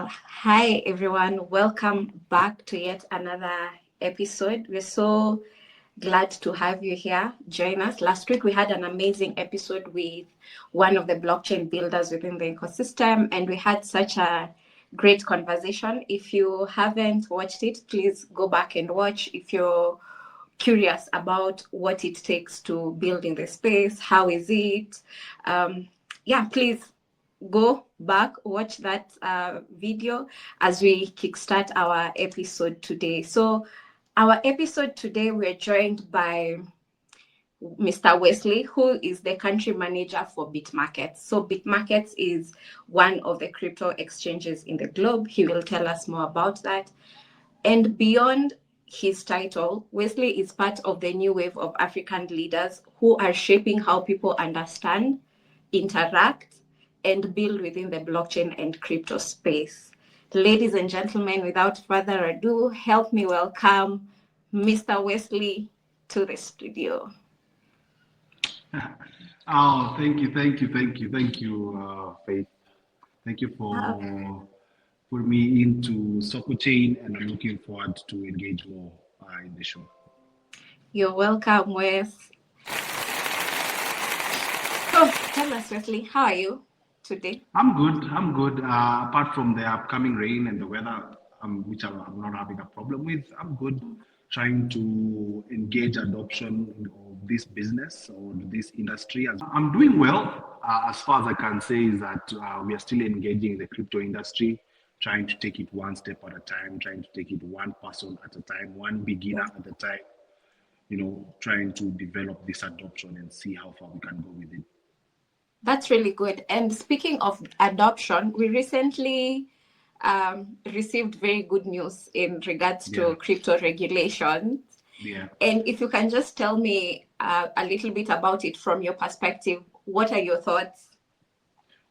Hi everyone, welcome back to yet another episode. We're so glad to have you here. Join us. Last week we had an amazing episode with one of the blockchain builders within the ecosystem, and we had such a great conversation. If you haven't watched it, please go back and watch. If you're curious about what it takes to build in the space, how is it? Please go back, watch that video as we kickstart our episode today. So, our episode today, we're joined by Mr. Wesley, who is the country manager for Bitmarkets. So, Bitmarkets is one of the crypto exchanges in the globe. He will tell us more about that. And beyond his title, Wesley is part of the new wave of African leaders who are shaping how people understand, interact, and build within the blockchain and crypto space. Ladies and gentlemen, without further ado, help me welcome Mr. Wesley to the studio. Oh, thank you, Faith. Thank you for putting me into SokoChain, and I'm looking forward to engage more in the show. You're welcome, Wes. So, tell us, Wesley, how are you today? I'm good. Apart from the upcoming rain and the weather, which I'm not having a problem with, I'm good. Trying to engage adoption of this business or this industry. I'm doing well. As far as I can say is that we are still engaging in the crypto industry, trying to take it one step at a time, trying to take it one person at a time, one beginner at a time, trying to develop this adoption and see how far we can go with it. That's really good. And speaking of adoption, we recently received very good news in regards to crypto regulations. Yeah. And if you can just tell me a little bit about it from your perspective, what are your thoughts?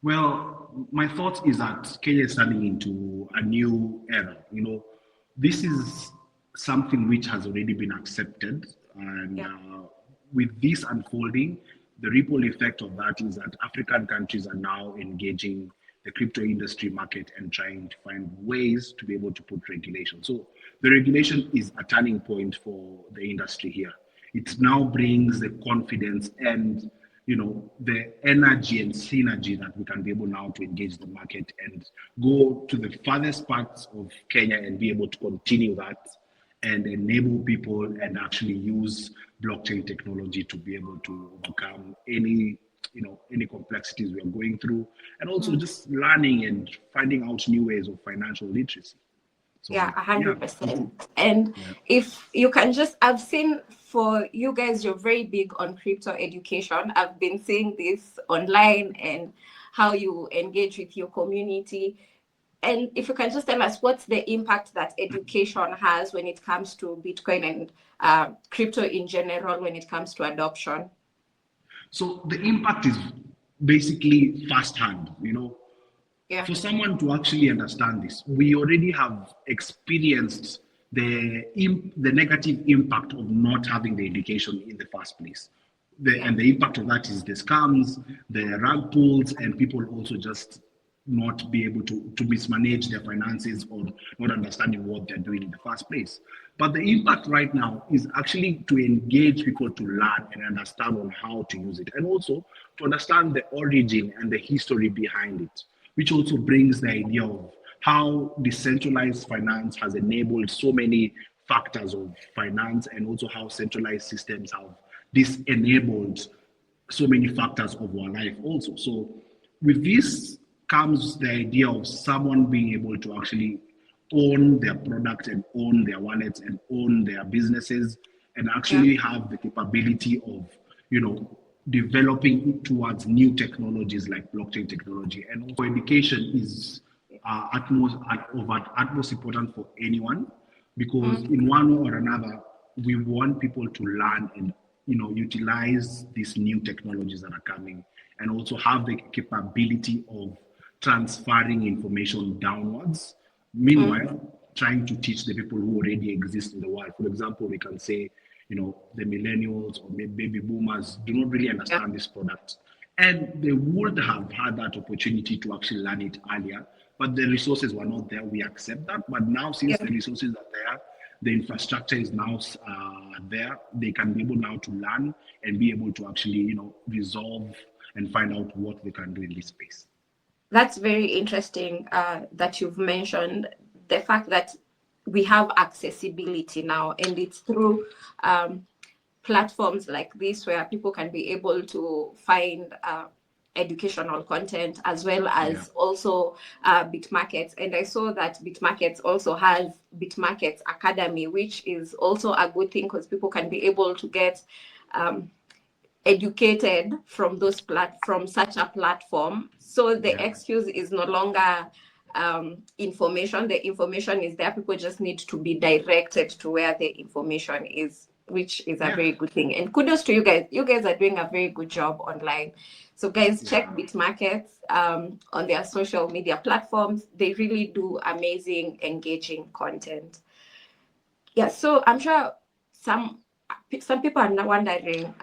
Well, my thought is that Kenya is turning into a new era. This is something which has already been accepted. And with this unfolding, the ripple effect of that is that African countries are now engaging the crypto industry market and trying to find ways to be able to put regulation. So the regulation is a turning point for the industry here. It now brings the confidence and the energy and synergy that we can be able now to engage the market and go to the farthest parts of Kenya and be able to continue that and enable people and actually use blockchain technology to be able to overcome any complexities we are going through, and also just learning and finding out new ways of financial literacy. So, 100%. And if you can I've seen for you guys, you're very big on crypto education. I've been seeing this online and how you engage with your community. And if you can just tell us what's the impact that education has when it comes to Bitcoin and crypto in general when it comes to adoption. So the impact is basically firsthand, For someone to actually understand this, we already have experienced the negative impact of not having the education in the first place. And the impact of that is the scams, the rug pulls, and people also just not be able to mismanage their finances or not understanding what they're doing in the first place. But the impact right now is actually to engage people to learn and understand on how to use it, and also to understand the origin and the history behind it, which also brings the idea of how decentralized finance has enabled so many factors of finance, and also how centralized systems have disenabled so many factors of our life also. So with this comes the idea of someone being able to actually own their product and own their wallets and own their businesses, and actually have the capability of, developing towards new technologies like blockchain technology. And also education is utmost important for anyone, because in one way or another, we want people to learn and utilize these new technologies that are coming, and also have the capability of transferring information downwards. Meanwhile, trying to teach the people who already exist in the world. For example, we can say, the millennials or baby boomers do not really understand this product. And they would have had that opportunity to actually learn it earlier, but the resources were not there. We accept that. But now, since the resources are there, the infrastructure is now there. They can be able now to learn and be able to actually, resolve and find out what they can do in this space. That's very interesting that you've mentioned the fact that we have accessibility now, and it's through platforms like this where people can be able to find educational content, as well as also Bitmarkets. And I saw that Bitmarkets also has Bitmarkets Academy, which is also a good thing because people can be able to get educated from from such a platform. So the excuse is no longer information. The information is there. People just need to be directed to where the information is, which is a very good thing. And kudos to you guys. You guys are doing a very good job online. So guys, check Bitmarkets on their social media platforms. They really do amazing, engaging content. Yeah, so I'm sure some people are now wondering,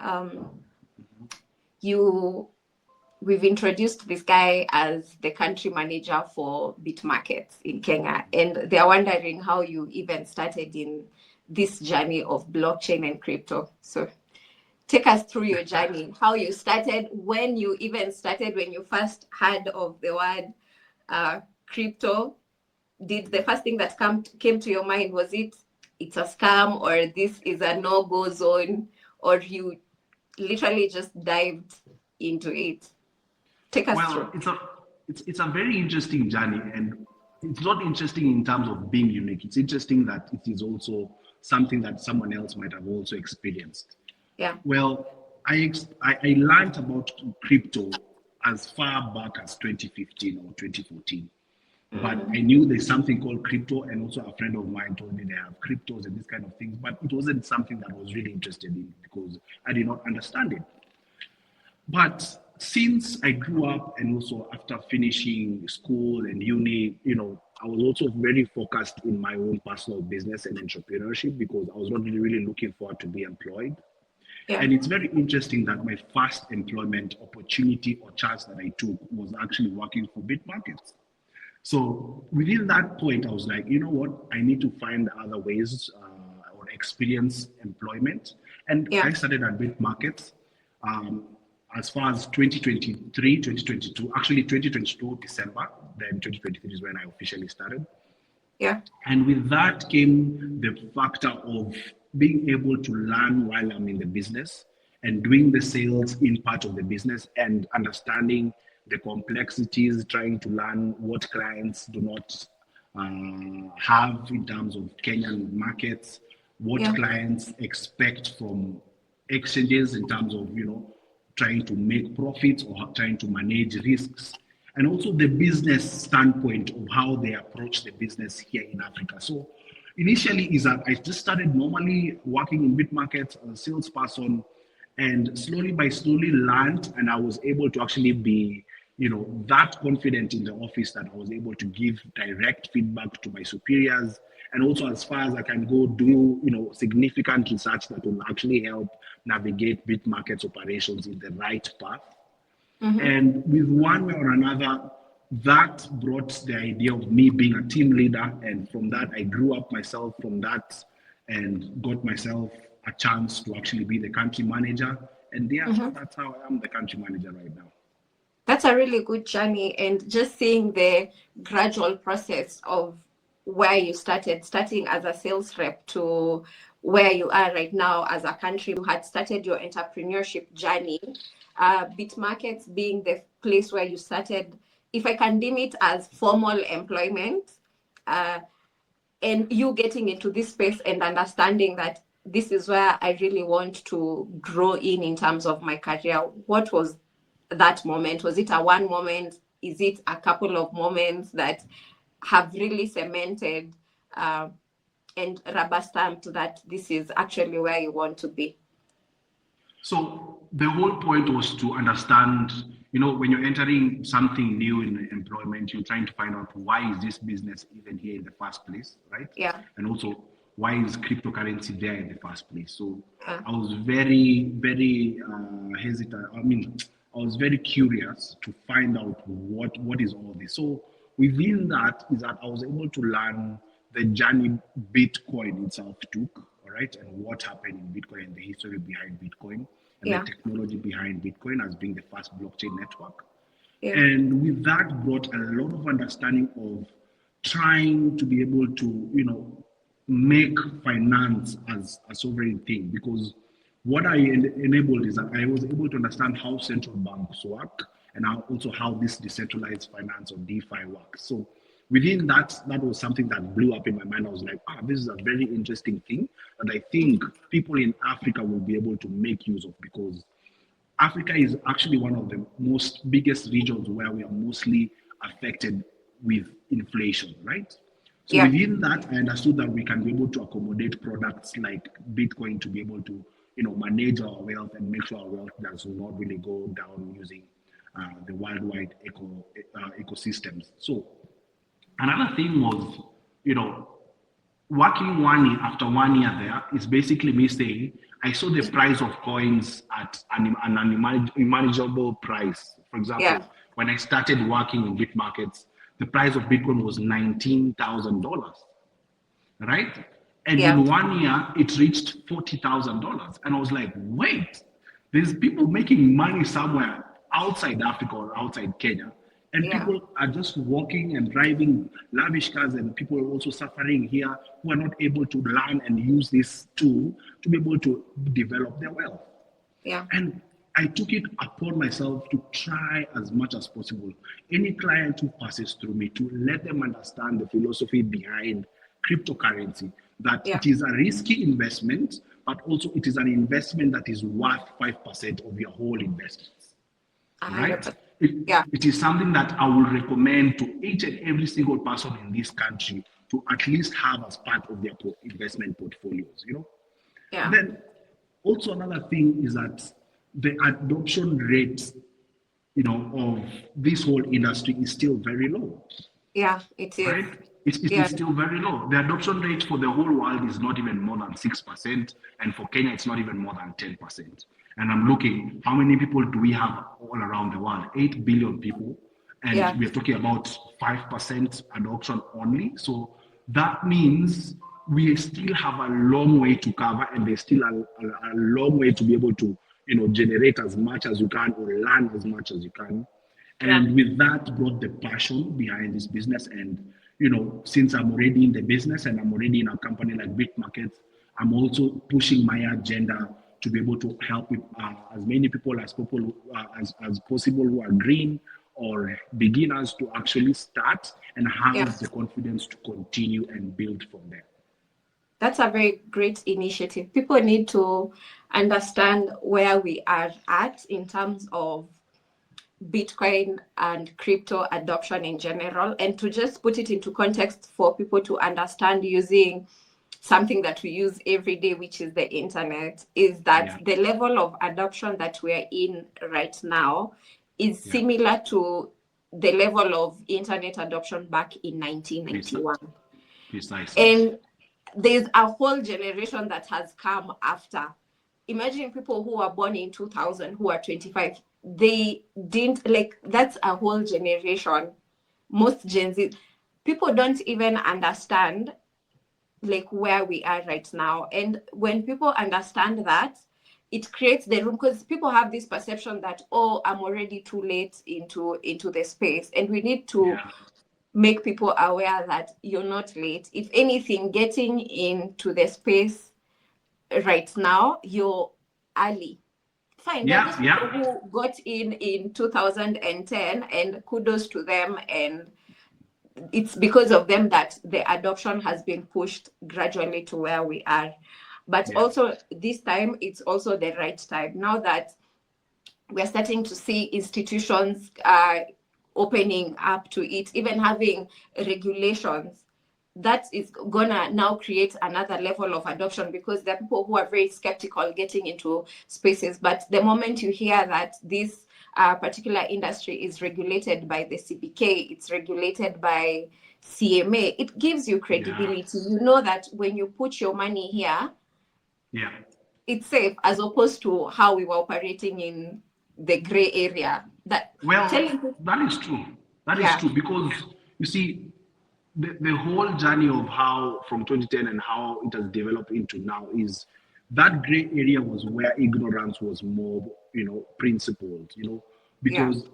we've introduced this guy as the country manager for Bitmarkets in Kenya, and they're wondering how you even started in this journey of blockchain and crypto. So take us through your journey, how you started, when you even started, when you first heard of the word crypto. Did the first thing that came to your mind, was it's a scam, or this is a no-go zone, or you literally just dived into it? Take us through. It's a very interesting journey, and it's not interesting in terms of being unique. It's interesting that it is also something that someone else might have also experienced. Yeah. Well, I learned about crypto as far back as 2015 or 2014. But I knew there's something called crypto, and also a friend of mine told me they have cryptos and this kind of things, but it wasn't something that I was really interested in because I did not understand it. But since I grew up, and also after finishing school and uni, I was also very focused in my own personal business and entrepreneurship because I was not really looking forward to be employed. Yeah. And it's very interesting that my first employment opportunity or chance that I took was actually working for Bitmarkets. So within that point, I was like, you know what, I need to find other ways or experience employment. And I started at Bitmarkets as far as 2023, 2022, actually 2022 December, then 2023 is when I officially started. Yeah. And with that came the factor of being able to learn while I'm in the business and doing the sales in part of the business and understanding the complexities, trying to learn what clients do not have in terms of Kenyan markets, what clients expect from exchanges in terms of, trying to make profits or trying to manage risks, and also the business standpoint of how they approach the business here in Africa. So initially is that I just started normally working in Bitmarkets as a salesperson, and slowly learned, and I was able to actually be that confident in the office that I was able to give direct feedback to my superiors, and also as far as I can go do significant research that will actually help navigate Bitmarkets operations in the right path. And with one way or another, that brought the idea of me being a team leader, and from that I grew up myself from that and got myself a chance to actually be the country manager, and that's how I am the country manager right now. That's a really good journey, and just seeing the gradual process of where you starting as a sales rep to where you are right now as a country. You had started your entrepreneurship journey, Bitmarkets being the place where you started, if I can deem it as formal employment, and you getting into this space and understanding that this is where I really want to grow in terms of my career. What was that moment? Was it a one moment? Is it a couple of moments that have really cemented and rubber stamped that this is actually where you want to be? So the whole point was to understand, when you're entering something new in employment, you're trying to find out why is this business even here in the first place, right? Yeah. And also, why is cryptocurrency there in the first place? So I was very, very hesitant. I was very curious to find out what is all this. So within that is that I was able to learn the journey Bitcoin itself took, all right, and what happened in Bitcoin and the history behind Bitcoin and the Yeah. technology behind Bitcoin as being the first blockchain network. Yeah. And with that brought a lot of understanding of trying to be able to, make finance as a sovereign thing. Because what I enabled is that I was able to understand how central banks work and also how this decentralized finance or DeFi works. So within that, that was something that blew up in my mind. I was like, this is a very interesting thing that I think people in Africa will be able to make use of, because Africa is actually one of the most biggest regions where we are mostly affected with inflation, right? So Yeah. within that, I understood that we can be able to accommodate products like Bitcoin to be able to, manage our wealth and make sure our wealth does not really go down using the worldwide ecosystems. So another thing was, working 1 year after 1 year there is basically me saying I saw the price of coins at an unmanageable price. For Yeah. example, when I started working in Bitmarkets, the price of Bitcoin was $19,000, right? And Yeah. in 1 year, it reached $40,000. And I was like, wait, there's people making money somewhere outside Africa or outside Kenya. And Yeah. people are just walking and driving lavish cars, and people are also suffering here who are not able to learn and use this tool to be able to develop their wealth. Yeah. And I took it upon myself to try as much as possible. Any client who passes through me, to let them understand the philosophy behind cryptocurrency, that Yeah. it is a risky investment, but also it is an investment that is worth 5% of your whole investments. Right? 100%. It, Yeah. it is something that I will recommend to each and every single person in this country to at least have as part of their investment portfolios. Yeah. Then also another thing is that the adoption rate, of this whole industry is still very low, Yeah. It is. right? It Yeah. is still very low. The adoption rate for the whole world is not even more than 6%, and for Kenya, it's not even more than 10%. And I'm looking, how many people do we have all around the world? 8 billion people, and Yeah. we're talking about 5% adoption only. So that means we still have a long way to cover, and there's still a long way to be able to, generate as much as you can or learn as much as you can. Yeah. And with that brought the passion behind this business. And, since I'm already in the business and I'm already in a company like Bitmarkets, I'm also pushing my agenda to be able to help with as many people as possible who are green or beginners to actually start and Yeah. have the confidence to continue and build from there. That's a very great initiative. People need to understand where we are at in terms of Bitcoin and crypto adoption in general, and to just put it into context for people to understand using something that we use every day, which is the internet, is that Yeah. the level of adoption that we're in right now is Yeah. similar to the level of internet adoption back in 1991. Precisely. And there's a whole generation that has come after. Imagine people who were born in 2000 who are 25. They didn't like, that's a whole generation. Most Gen Z people don't even understand like where we are right now. And when people understand that, it creates the room, because people have this perception that, oh, I'm already too late into the space, and we need to Yeah. make people aware that you're not late. If anything, getting into the space right now, you're early. Fine, there are those Yeah. people Yeah. who got in 2010, and kudos to them. And it's because of them that the adoption has been pushed gradually to where we are. But Yeah. also, this time, it's also the right time. Now that we're starting to see institutions opening up to it, even having regulations, that is gonna now create another level of adoption, because there are people who are very skeptical getting into spaces. But the moment you hear that this particular industry is regulated by the CBK, it's regulated by CMA, it gives you Yeah. credibility. You know that when you put your money here, Yeah. it's safe, as opposed to how we were operating in the gray area. That Well, telling people, that is true. That is yeah, true because You see, the whole journey of how from 2010 and how it has developed into now is that gray area was where ignorance was more, principled, Yeah. because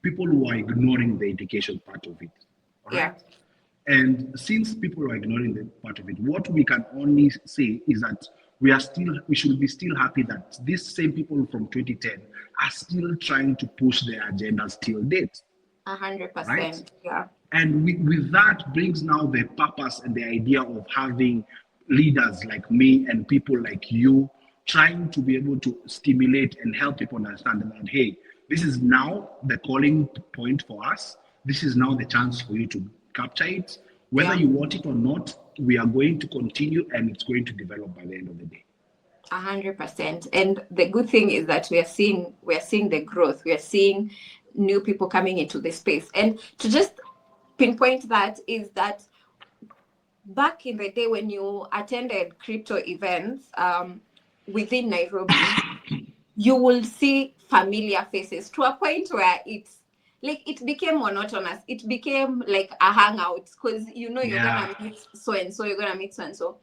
people were ignoring the education part of it. All Yeah. right. And since people are ignoring the part of it, what we can only say is that we should be still happy that these same people from 2010 are still trying to push their agendas till date, right? 100%. Yeah. And with that brings now the purpose and the idea of having leaders like me and people like you trying to be able to stimulate and help people understand that, hey, this is now the calling point for us. This is now the chance for you to capture it. Whether Yeah. you want it or not, we are going to continue and it's going to develop by the end of the day. 100%. And the good thing is that we are seeing the growth. We are seeing new people coming into the space. And to just pinpoint that is that back in the day when you attended crypto events within Nairobi, you will see familiar faces to a point where it's like it became monotonous. It became like a hangout because you're Yeah, gonna meet so and so, you're gonna meet so and so.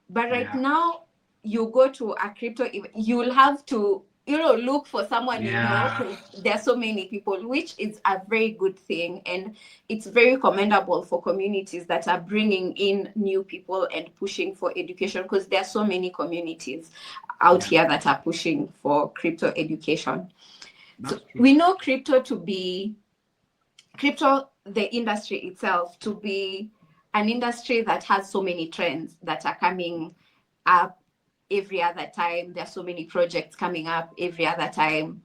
But right yeah, now, you go to a crypto event, you'll have to, look for someone yeah, 'cause there are so many people, which is a very good thing. And it's very commendable for communities that are bringing in new people and pushing for education because there are so many communities out yeah. here that are pushing for crypto education. So That's true. we know crypto, the industry itself, to be an industry that has so many trends that are coming up every other time. There are so many projects coming up every other time.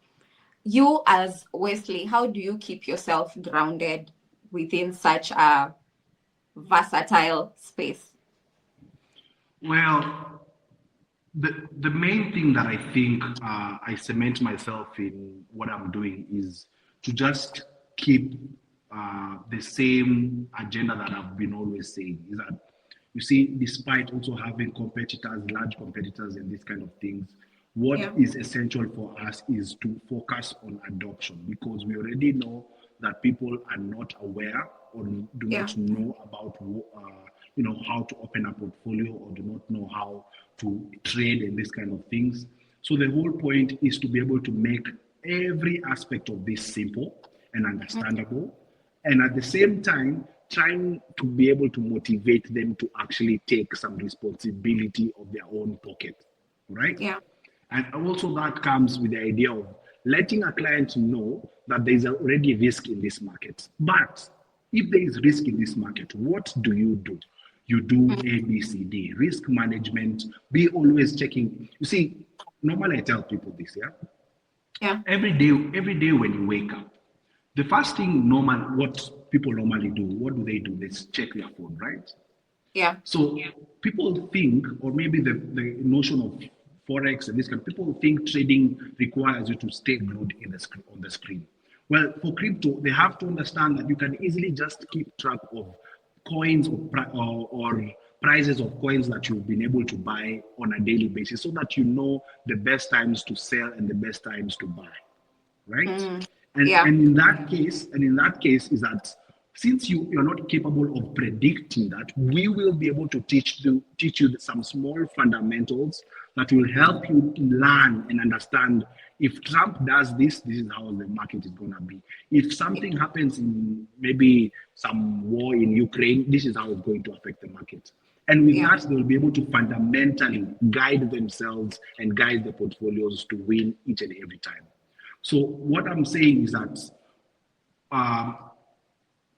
You, as Wesley, how do you keep yourself grounded within such a versatile space? Well, the main thing that I think I cement myself in what I'm doing is to just keep the same agenda that I've been always saying. Is that you see, despite also having competitors, large competitors, and these kind of things, what Yeah. is essential for us is to focus on adoption because we already know that people are not aware or do Yeah. not know about how to open a portfolio or do not know how to trade and this kind of things. So the whole point is to be able to make every aspect of this simple and understandable, and at the same time trying to be able to motivate them to actually take some responsibility of their own pocket, right? Yeah. And also that comes with the idea of letting a client know that there is already risk in this market. But if there is risk in this market, what do? You do A, B, C, D. Risk management, be always checking. You see, normally I tell people this, yeah? Yeah. Every day when you wake up, the first thing what people normally do, what do? They check their phone, right? Yeah. So people think, or maybe the notion of forex and this kind of people think trading requires you to stay glued on the screen. Well, for crypto, they have to understand that you can easily just keep track of coins or prices of coins that you've been able to buy on a daily basis, so that you know the best times to sell and the best times to buy, right? And Yeah. and in that case is that since you're not capable of predicting that, we will be able to teach you some small fundamentals that will help you learn and understand if Trump does this is how the market is gonna be. If something happens in maybe some war in Ukraine, this is how it's going to affect the market. And with Yeah. that, they'll be able to fundamentally guide themselves and guide the portfolios to win each and every time. So what I'm saying is that um,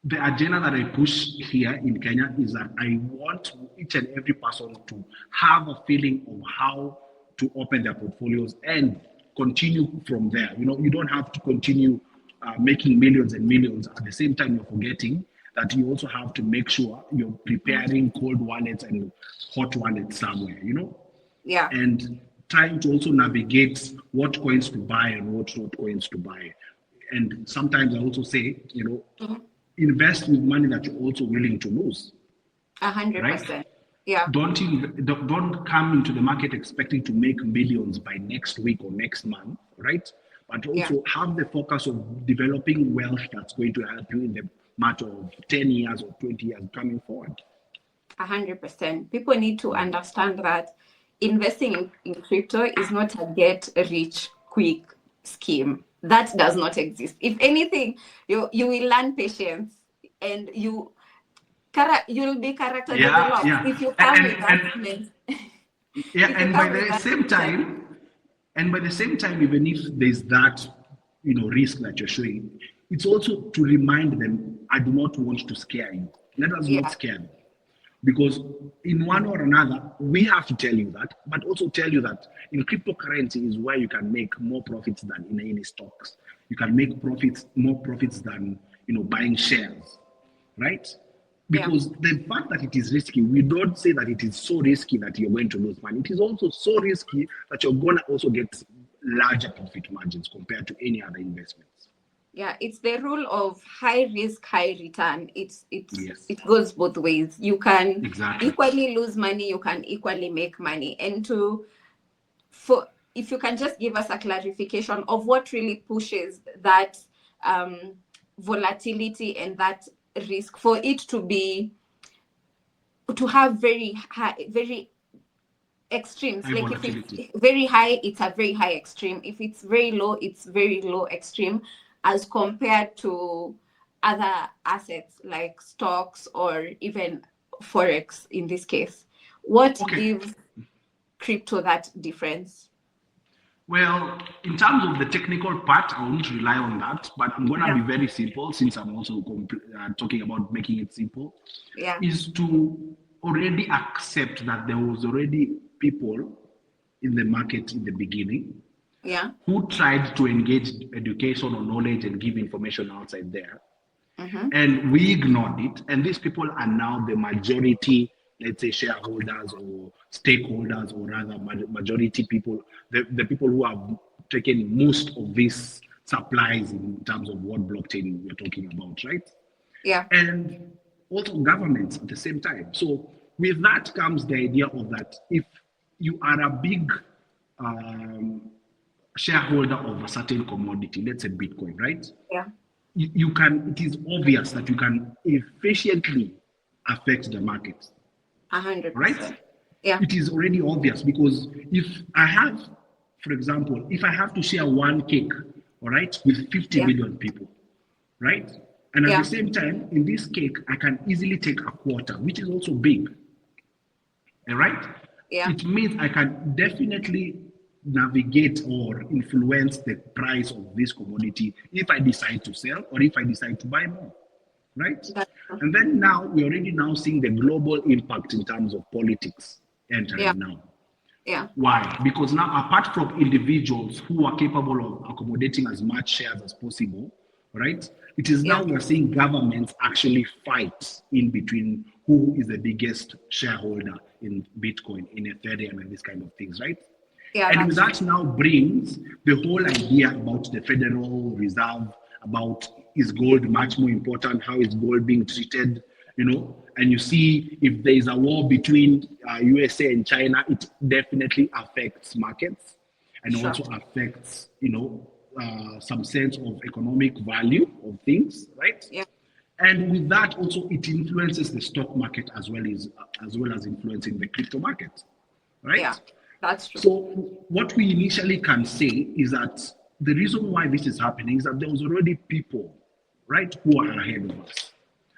the agenda that I push here in Kenya is that I want each and every person to have a feeling of how to open their portfolios and continue from there. You don't have to continue making millions and millions at the same time you're forgetting that you also have to make sure you're preparing cold wallets and hot wallets somewhere, Yeah. and trying to also navigate what coins to buy and what not coins to buy. And sometimes I also say, invest with money that you're also willing to lose, right? 100%. Yeah. Don't come into the market expecting to make millions by next week or next month, right? But Yeah. also have the focus of developing wealth that's going to help you in the matter of 10 years or 20 years coming forward. 100%. People need to understand that investing in crypto is not a get rich quick scheme. That does not exist. If anything, you will learn patience, and you'll be character developed if you come with that. Yeah, and by the same time, even if there's that, risk that you're showing, it's also to remind them, I do not want to scare you. Let us not scare them. Because in one or another, we have to tell you that, but also tell you that in cryptocurrency is where you can make more profits than in any stocks. You can make more profits than, buying shares, right? Because the fact that it is risky, we don't say that it is so risky that you're going to lose money. It is also so risky that you're going to also get larger profit margins compared to any other investments. Yeah, it's the rule of high risk, high return. It It goes both ways. You can equally lose money, you can equally make money. And if you can just give us a clarification of what really pushes that volatility and that risk for it to have very high, very extremes. Like if it's very high, it's a very high extreme. If it's very low, it's very low extreme, as compared to other assets like stocks or even Forex in this case. What gives crypto that difference? Well, in terms of the technical part, I won't rely on that, but I'm going to be very simple, since I'm also talking about making it simple, is to already accept that there was already people in the market in the beginning who tried to engage education or knowledge and give information outside there. And we ignored it. And these people are now the majority, let's say, shareholders or stakeholders, or rather majority people, the people who have taken most of these supplies in terms of what blockchain we're talking about, right? Yeah. And also governments at the same time. So with that comes the idea of that if you are a big shareholder of a certain commodity, let's say Bitcoin, right? Yeah. You can, it is obvious that you can efficiently affect the market. 100%. Right? Yeah. It is already obvious, because if I have, for example, if I have to share one cake, all right, with 50 million people, right? And at the same time, in this cake, I can easily take a quarter, which is also big. All right? Yeah. It means I can definitely navigate or influence the price of this commodity if I decide to sell or if I decide to buy more, right? And then now we're already now seeing the global impact in terms of politics entering now. Yeah. Why? Because now, apart from individuals who are capable of accommodating as much shares as possible, right? It is now we're seeing governments actually fight in between who is the biggest shareholder in Bitcoin, in Ethereum, and these kind of things, right? Yeah, and that now brings the whole idea about the Federal Reserve, about is gold much more important, how is gold being treated, and you see if there is a war between USA and China, it definitely affects markets and also affects, some sense of economic value of things, right? Yeah. And with that also, it influences the stock market as well as influencing the crypto market, right? Yeah. That's true. So what we initially can say is that the reason why this is happening is that there was already people, right, who are ahead of us.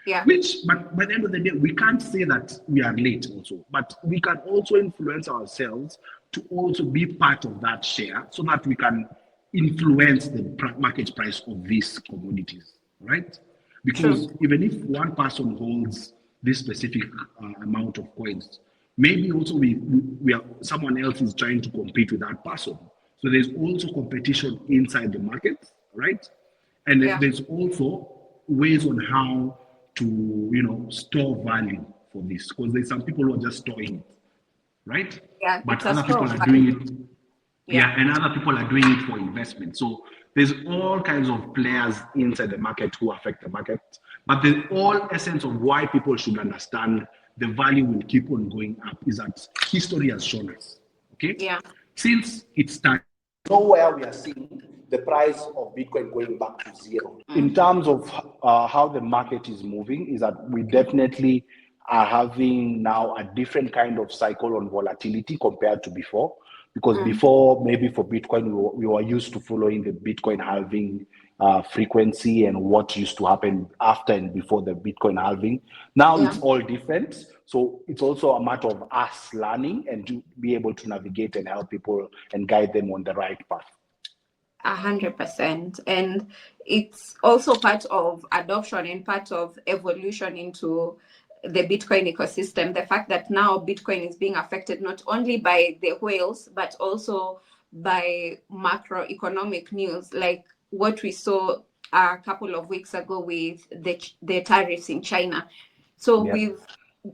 Yeah. But by the end of the day, we can't say that we are late also, but we can also influence ourselves to also be part of that share so that we can influence the market price of these commodities, right? Because even if one person holds this specific amount of coins, maybe also we are, someone else is trying to compete with that person. So there's also competition inside the market, right? And there's also ways on how to, store value for this, because there's some people who are just storing it, right? Yeah, but other people are doing it. And other people are doing it for investment. So there's all kinds of players inside the market who affect the market. But the whole essence of why people should understand the value will keep on going up is that history has shown us. Okay? Yeah. Since it started, nowhere we are seeing the price of Bitcoin going back to zero. In terms of how the market is moving, is that we definitely are having now a different kind of cycle on volatility compared to before. Because before, maybe for Bitcoin, we were used to following the Bitcoin halving frequency and what used to happen after and before the Bitcoin halving. Now it's all different. So it's also a matter of us learning and to be able to navigate and help people and guide them on the right path. 100%. And it's also part of adoption and part of evolution into the Bitcoin ecosystem. The fact that now Bitcoin is being affected not only by the whales, but also by macroeconomic news, like what we saw a couple of weeks ago with the tariffs in China. So we've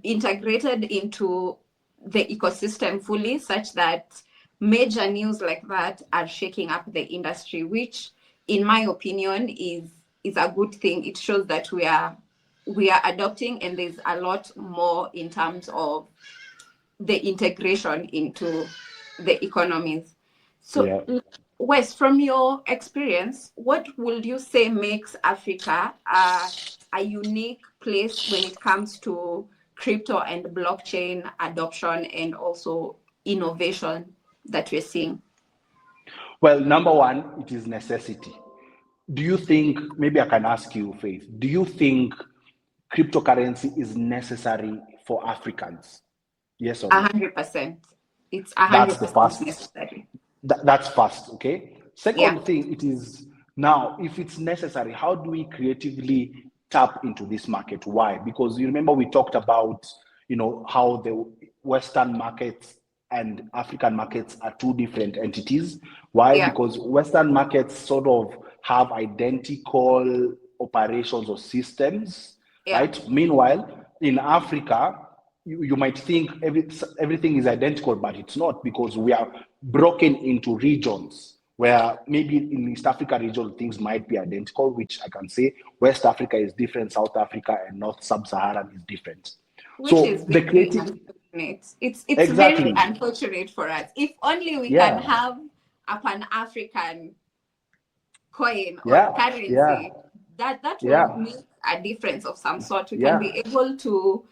integrated into the ecosystem fully, such that major news like that are shaking up the industry, which in my opinion is a good thing. It shows that we are adopting, and there's a lot more in terms of the integration into the economies. So Wes, from your experience, what would you say makes Africa a unique place when it comes to crypto and blockchain adoption and also innovation that we're seeing? Well, number one, it is necessity. Do you think, maybe I can ask you, Faith, do you think cryptocurrency is necessary for Africans? Yes or no? 100%. It's 100% That's the first. necessary. That's first, okay? Second thing, it is now, if it's necessary, how do we creatively tap into this market? Why? Because you remember we talked about, how the Western markets and African markets are two different entities. Why? Because Western markets sort of have identical operations or systems, right? Meanwhile, in Africa, you might think everything is identical, but it's not, because we are broken into regions where maybe in East Africa region, things might be identical, which I can say West Africa is different, South Africa and North Sub-Saharan is different. Which is the creative unfortunate. It's very unfortunate for us. If only we can have a Pan-African coin or currency, that will make a difference of some sort. We can be able to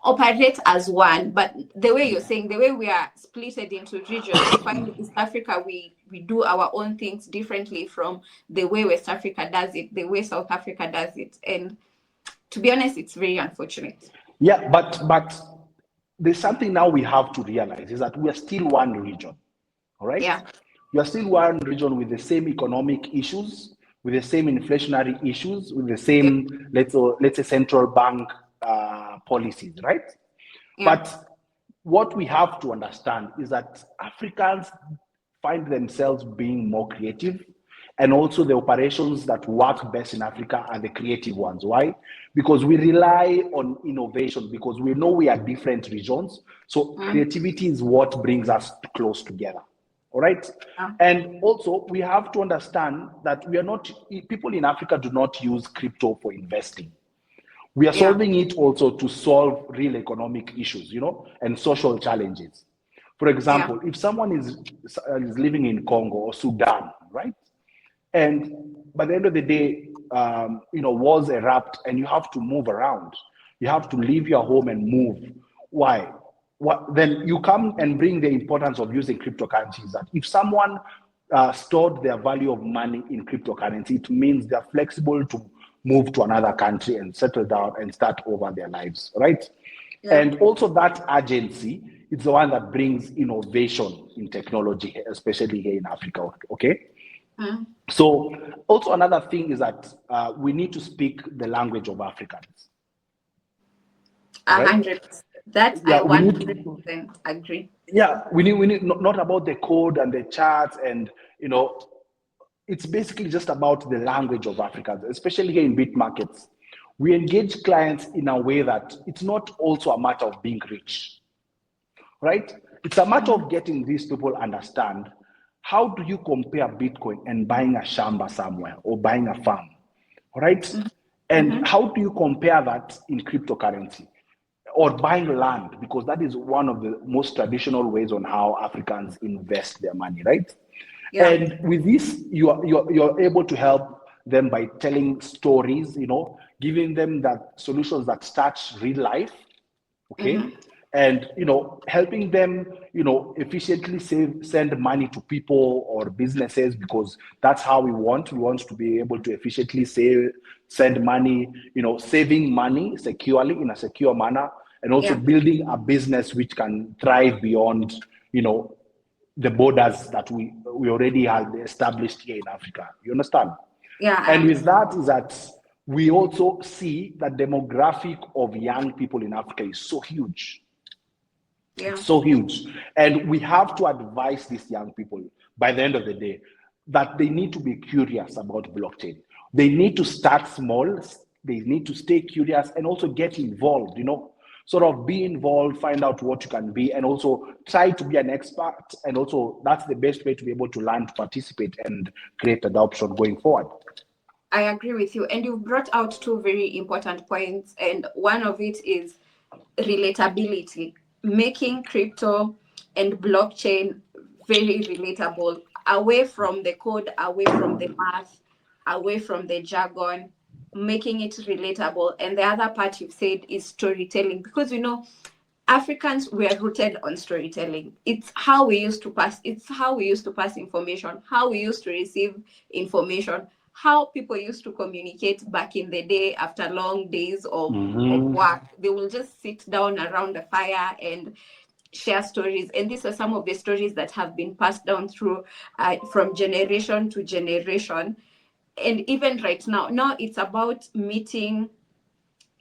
operate as one. But the way you're saying, the way we are splitted into regions, I find in East Africa we do our own things differently from the way West Africa does it, the way South Africa does it. And to be honest, it's very unfortunate. Yeah, but there's something now we have to realize, is that we are still one region. All right? Yeah. We are still one region with the same economic issues, with the same inflationary issues, with the same, let's say, central bank policies, right? Yeah. But what we have to understand is that Africans find themselves being more creative, and also the operations that work best in Africa are the creative ones. Why? Because we rely on innovation, because we know we are different regions. So creativity is what brings us close together. All right. And also we have to understand that people in Africa do not use crypto for investing. We are solving it also to solve real economic issues, and social challenges. For example, if someone is living in Congo or Sudan, right? And by the end of the day, wars erupt and you have to move around. You have to leave your home and move. Why? Then you come and bring the importance of using cryptocurrencies. That if someone stored their value of money in cryptocurrency, it means they're flexible to move to another country and settle down and start over their lives, right? Yeah. And also that agency is the one that brings innovation in technology, especially here in Africa, okay? So also another thing is that we need to speak the language of Africans. 100%. That's I 100% agree. Yeah, we need not about the code and the charts and it's basically just about the language of Africans, especially here in Bitmarkets. We engage clients in a way that it's not also a matter of being rich, right? It's a matter of getting these people understand, how do you compare Bitcoin and buying a shamba somewhere or buying a farm, right? And how do you compare that in cryptocurrency or buying land? Because that is one of the most traditional ways on how Africans invest their money, right? Yeah. And with this, you're able to help them by telling stories, giving them that solutions that touch real life, okay? Mm-hmm. And helping them, efficiently send money to people or businesses, because that's how we want to be able to efficiently send money, saving money securely in a secure manner, and also Yeah. building a business which can thrive beyond, the borders that we already have established here in Africa. You understand? Yeah, I And with understand. that is that we also see that demographic of young people in Africa is so huge. Yeah. It's so huge. And we have to advise these young people by the end of the day that they need to be curious about blockchain. They need to start small, they need to stay curious and also get involved, sort of be involved, find out what you can be, and also try to be an expert. And also, that's the best way to be able to learn to participate and create adoption going forward. I agree with you. And you brought out two very important points. And one of it is relatability, making crypto and blockchain very relatable, away from the code, away from the math, away from the jargon, making it relatable. And the other part you've said is storytelling, because Africans were rooted on storytelling. It's how we used to pass. It's how we used to pass information, how we used to receive information, how people used to communicate back in the day after long days of work. They will just sit down around the fire and share stories. And these are some of the stories that have been passed down through from generation to generation. And even right now it's about meeting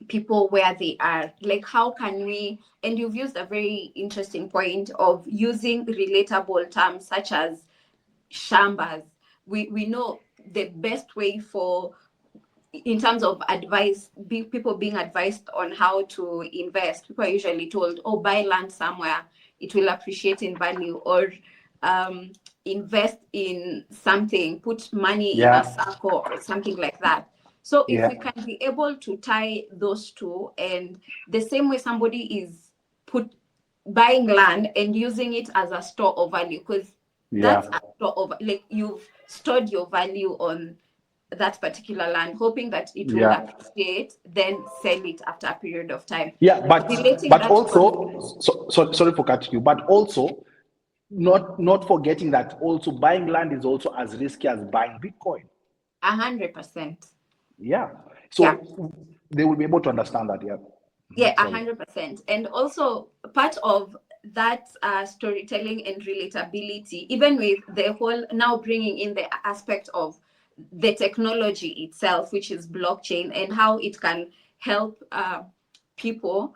people where they are. Like, how can we, and you've used a very interesting point of using relatable terms such as shambas. We know the best way for, in terms of advice, people being advised on how to invest, people are usually told, oh, buy land somewhere, it will appreciate in value, or invest in something, put money in a Soko or something like that. So if we can be able to tie those two, and the same way somebody is buying land and using it as a store of value, because that's a store of, like, you've stored your value on that particular land, hoping that it will appreciate, then sell it after a period of time. Yeah, Relating but that also, sorry for cutting you, but also not forgetting that also buying land is also as risky as buying Bitcoin. 100%. Yeah. So they will be able to understand that. Yeah. Yeah, 100%. And also part of that storytelling and relatability, even with the whole, now bringing in the aspect of the technology itself, which is blockchain, and how it can help people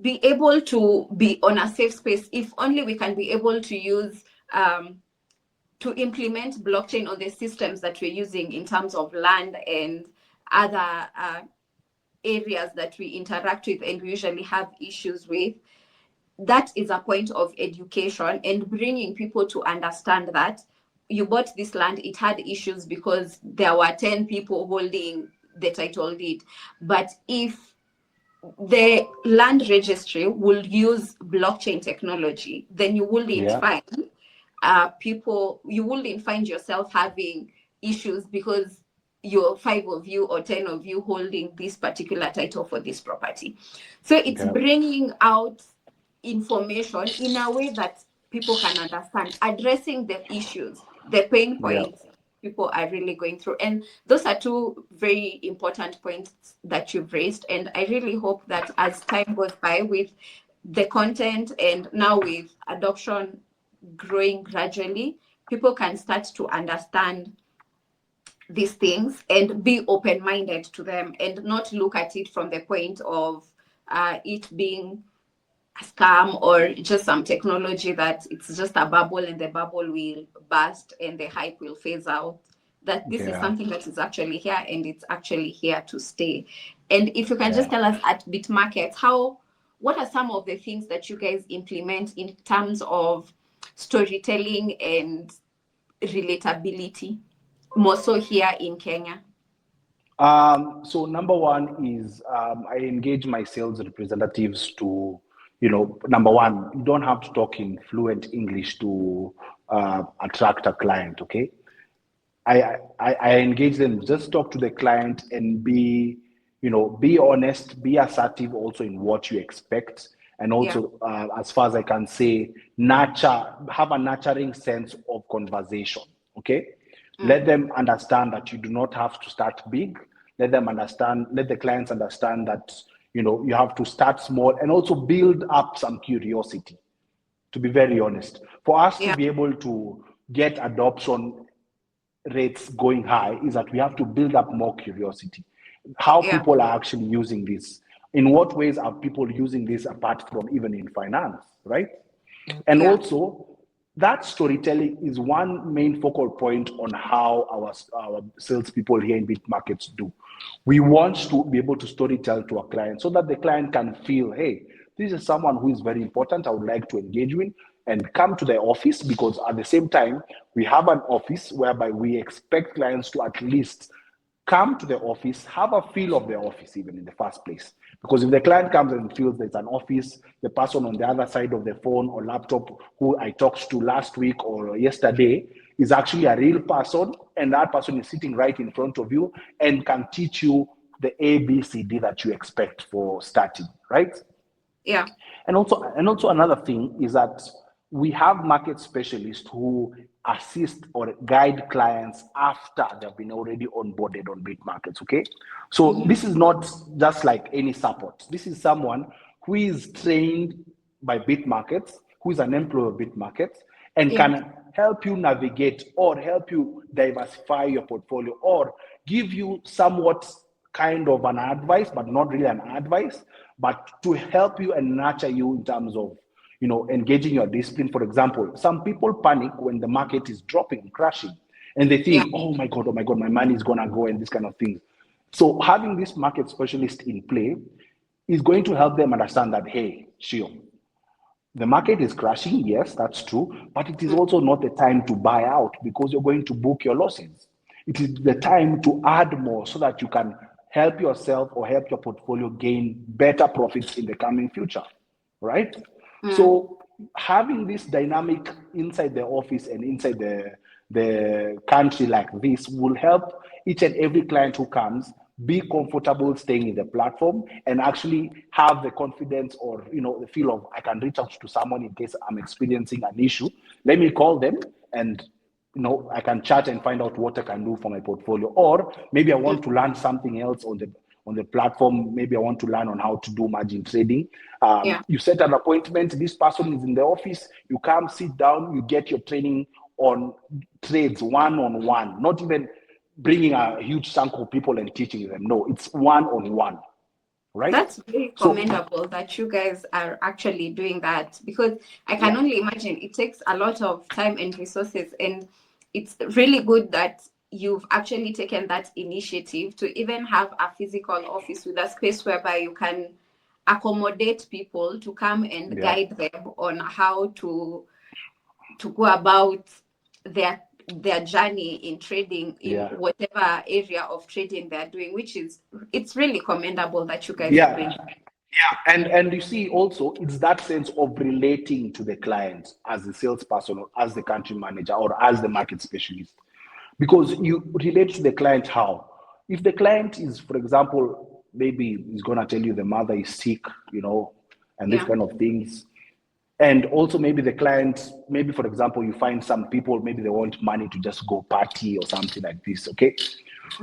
be able to be on a safe space. If only we can be able to use to implement blockchain on the systems that we're using in terms of land and other areas that we interact with and we usually have issues with. That is a point of education and bringing people to understand that you bought this land, it had issues because there were 10 people holding the title deed. But if the land registry will use blockchain technology, then you wouldn't find you wouldn't find yourself having issues because you're 5 of you or 10 of you holding this particular title for this property. So it's bringing out information in a way that people can understand, addressing the issues, the pain points people are really going through. And those are two very important points that you've raised. And I really hope that as time goes by with the content and now with adoption growing gradually, people can start to understand these things and be open-minded to them and not look at it from the point of it being a scam or just some technology that it's just a bubble and the bubble will burst and the hype will phase out. That this is something that is actually here and it's actually here to stay. And if you can just tell us at Bitmarkets, what are some of the things that you guys implement in terms of storytelling and relatability, more so here in Kenya? So number one is I engage my sales representatives to number one, you don't have to talk in fluent English to attract a client, okay? I engage them, just talk to the client and be honest, be assertive also in what you expect. And also, as far as I can say, have a nurturing sense of conversation, okay? Let them understand that you do not have to start big. Let the clients understand that, you have to start small and also build up some curiosity, to be very honest. For us to be able to get adoption rates going high is that we have to build up more curiosity. How people are actually using this. In what ways are people using this apart from even in finance, right? And also, that storytelling is one main focal point on how our salespeople here in Bitmarkets do. We want to be able to storytell to a client so that the client can feel, hey, this is someone who is very important, I would like to engage with, and come to the office, because at the same time, we have an office whereby we expect clients to at least come to the office, have a feel of the office even in the first place. Because if the client comes and feels there's an office, the person on the other side of the phone or laptop who I talked to last week or yesterday is actually a real person, and that person is sitting right in front of you and can teach you the A, B, C, D that you expect for starting, right? Yeah. And also another thing is that we have market specialists who assist or guide clients after they've been already onboarded on Bitmarkets, okay? So this is not just like any support. This is someone who is trained by Bitmarkets, who is an employee of Bitmarkets, and can help you navigate or help you diversify your portfolio or give you somewhat kind of an advice, but not really an advice, but to help you and nurture you in terms of engaging your discipline. For example, some people panic when the market is dropping, crashing, and they think, oh my God, my money is gonna go and this kind of thing. So having this market specialist in play is going to help them understand that, hey, Shio, the market is crashing, yes, that's true, but it is also not the time to buy out because you're going to book your losses. It is the time to add more so that you can help yourself or help your portfolio gain better profits in the coming future, right? So having this dynamic inside the office and inside the country like this will help each and every client who comes be comfortable staying in the platform and actually have the confidence or the feel of, I can reach out to someone in case I'm experiencing an issue. Let me call them and I can chat and find out what I can do for my portfolio. Or maybe I want to learn something else on the platform. Maybe I want to learn on how to do margin trading. You set an appointment. This person is in the office. You come, sit down. You get your training on trades one-on-one. Not even bringing a huge chunk of people and teaching them. No, it's one-on-one. Right? That's very commendable that you guys are actually doing that, because I can only imagine it takes a lot of time and resources, and it's really good that you've actually taken that initiative to even have a physical office with a space whereby you can accommodate people to come and guide them on how to go about their journey in trading in whatever area of trading they're doing, it's really commendable that you guys are doing. And you see also it's that sense of relating to the client as the salesperson or as the country manager or as the market specialist, because you relate to the client. How? If the client is, for example, maybe he's going to tell you the mother is sick, and this kind of things. And also maybe the client, maybe for example, you find some people, maybe they want money to just go party or something like this, okay?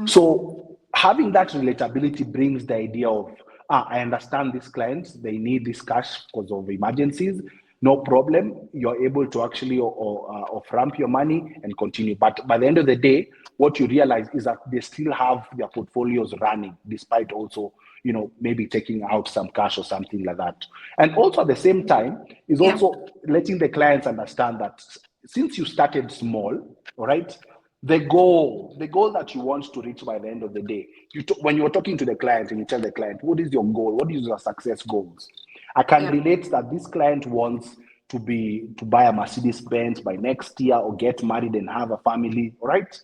So having that relatability brings the idea of, I understand these clients, they need this cash because of emergencies, no problem. You're able to actually off-ramp your money and continue. But by the end of the day, what you realize is that they still have their portfolios running, despite also maybe taking out some cash or something like that. And also at the same time is also letting the clients understand that since you started small, all right, the goal that you want to reach by the end of the day, when you're talking to the client and you tell the client, what is your goal? What is your success goals? I can relate that this client wants to buy a Mercedes-Benz by next year or get married and have a family, all right?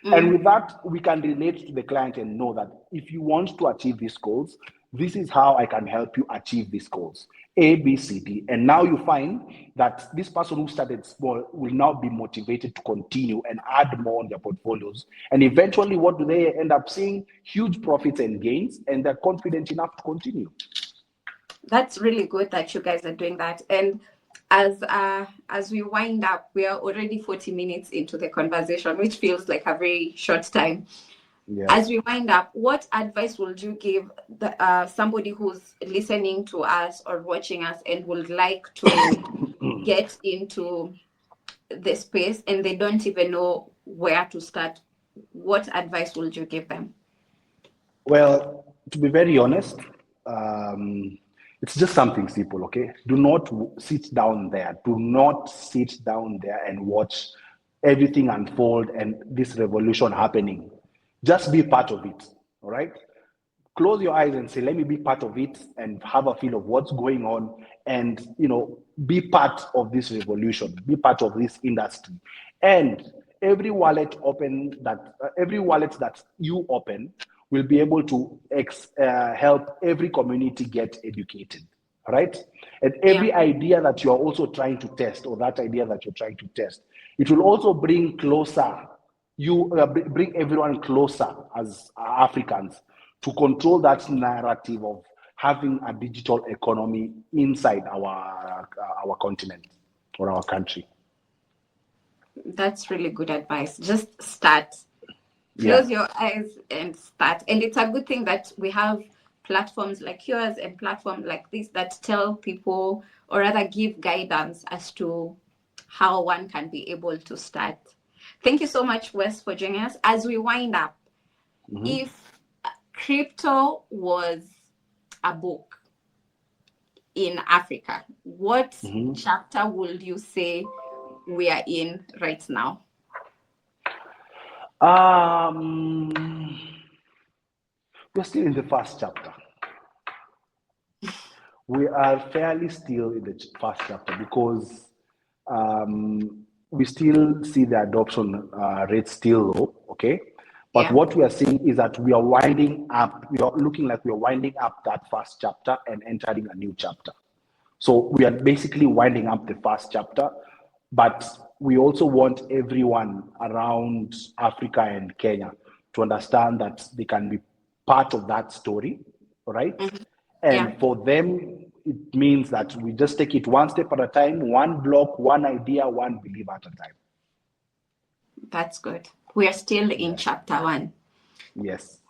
And with that, we can relate to the client and know that if you want to achieve these goals, this is how I can help you achieve these goals. A, B, C, D. And now you find that this person who started small will now be motivated to continue and add more on their portfolios. And eventually, what do they end up seeing? Huge profits and gains, and they're confident enough to continue. That's really good that you guys are doing that. And as we wind up, we are already 40 minutes into the conversation, which feels like a very short time. Yeah. As we wind up, what advice would you give somebody who's listening to us or watching us and would like to get into the space and they don't even know where to start? What advice would you give them? Well, to be very honest, it's just something simple, okay? Do not sit down there. Do not sit down there and watch everything unfold and this revolution happening. Just be part of it, all right? Close your eyes and say, let me be part of it and have a feel of what's going on and, be part of this revolution, be part of this industry. And every wallet that you open will be able to help every community get educated, right? And every idea that you're also trying to test, or that idea that you're trying to test, it will also bring bring everyone closer as Africans to control that narrative of having a digital economy inside our continent or our country. That's really good advice. Just start. Close your eyes and start. And it's a good thing that we have platforms like yours and platforms like this that tell people, or rather give guidance as to how one can be able to start. Thank you so much, Wes, for joining us. As we wind up, if crypto was a book in Africa, what chapter would you say we are in right now? We're still in the first chapter. We are fairly still in the first chapter because we still see the adoption rate still low, okay? But what we are seeing is that we are winding up, we are looking like we are winding up that first chapter and entering a new chapter. So we are basically winding up the first chapter, but we also want everyone around Africa and Kenya to understand that they can be part of that story, right? And for them, it means that we just take it one step at a time, one block, one idea, one belief at a time. That's good. We are still in chapter 1. Yes.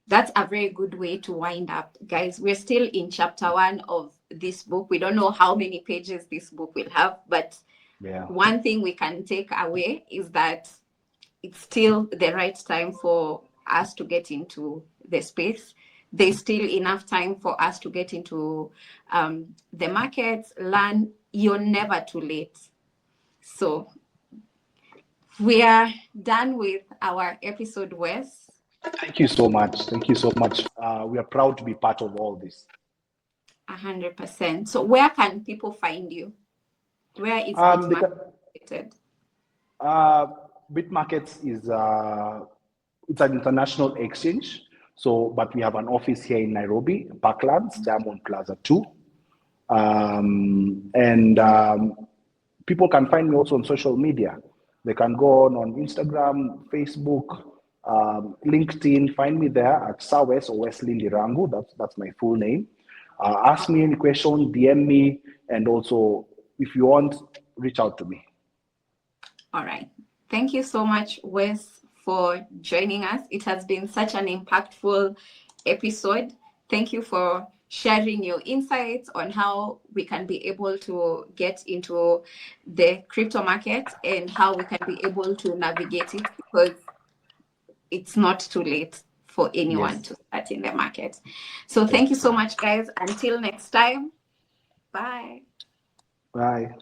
That's a very good way to wind up. Guys, we're still in chapter 1 of this book. We don't know how many pages this book will have, but one thing we can take away is that it's still the right time for us to get into the space. There's still enough time for us to get into the markets, learn. You're never too late. So we are done with our episode, Wes. Thank you so much. Thank you so much. We are proud to be part of all this. 100%. So where can people find you? Where is Bitmarkets? Bitmarkets is it's an international exchange. So, but we have an office here in Nairobi, Parklands, Diamond Plaza 2. People can find me also on social media. They can go on Instagram, Facebook, LinkedIn. Find me there at Sawes or Wesley Ndirangu. That's my full name. Ask me any question, DM me, and also if you want, reach out to me. All right. Thank you so much, Wes, for joining us. It has been such an impactful episode. Thank you for sharing your insights on how we can be able to get into the crypto market and how we can be able to navigate it, because it's not too late for anyone to start in the market. So thank you so much, guys. Until next time. Bye. Bye.